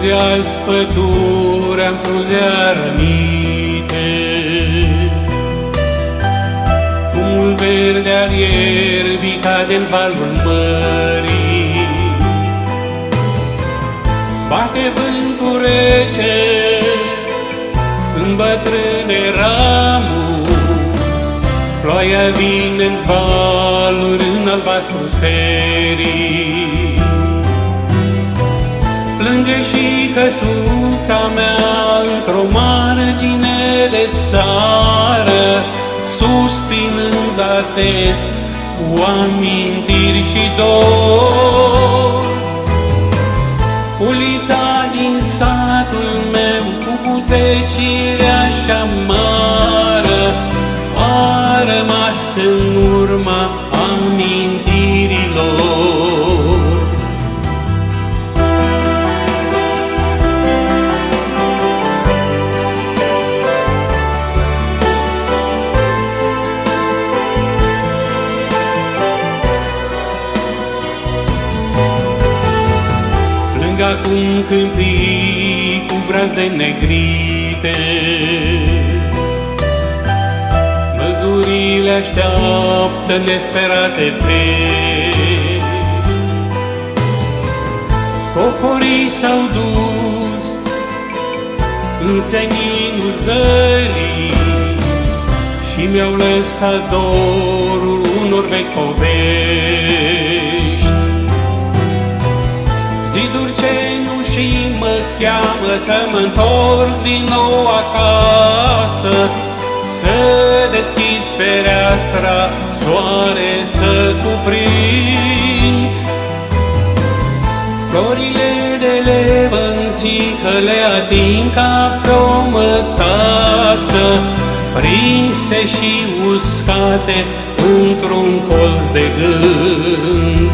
frunzea-ți pădurea în frunzea rănite. Fumul verde al ierbii cade-n valul mării. Bate vântul rece în bătrâne ramuri, ploaia vine în valuri în albastru serii. Plânge și căsuța mea într-o margine de țară, suspinând ates cu amintiri și dor. Ulița din satul meu cu putecirea și amară a rămas în urma amintirilor. Plâng acum câmpii cu brazde negrite, mădurile așteaptă nesperate vești. Cocorii s-au dus în seninul zării și mi-au lăsat dorul unor vechi povești. Ziduri cenușii mă cheamă să mă întorc din nou acasă, să deschid fereastra, soare să cuprind. Florile de levănțică le ating ca pe-o mătasă, prinse și uscate într-un colț de gând.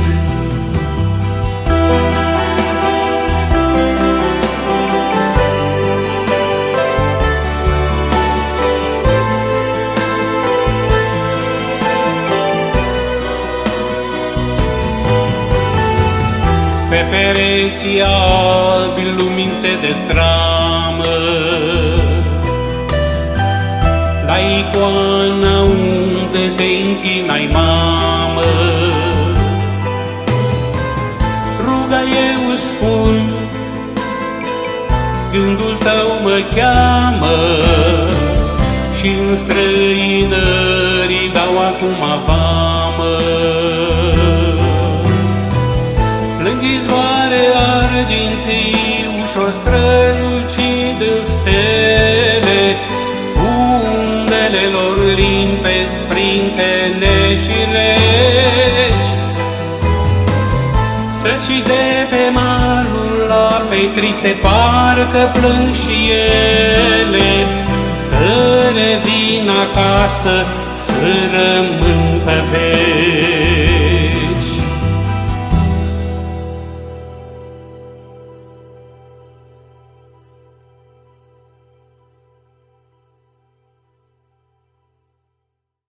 Pe pereții albi lumini se destramă, la icoana unde te închinai, mamă. Ruga eu spun, gândul tău mă cheamă, și în străinării dau acum vamă. Plâng izvoare argintii, ușor strălucind în stele, undele lor limpezi, sprintene și reci. Să-ți și de pe malul apei triste parcă plâng și ele, să revin acasă, să rămân pe veci.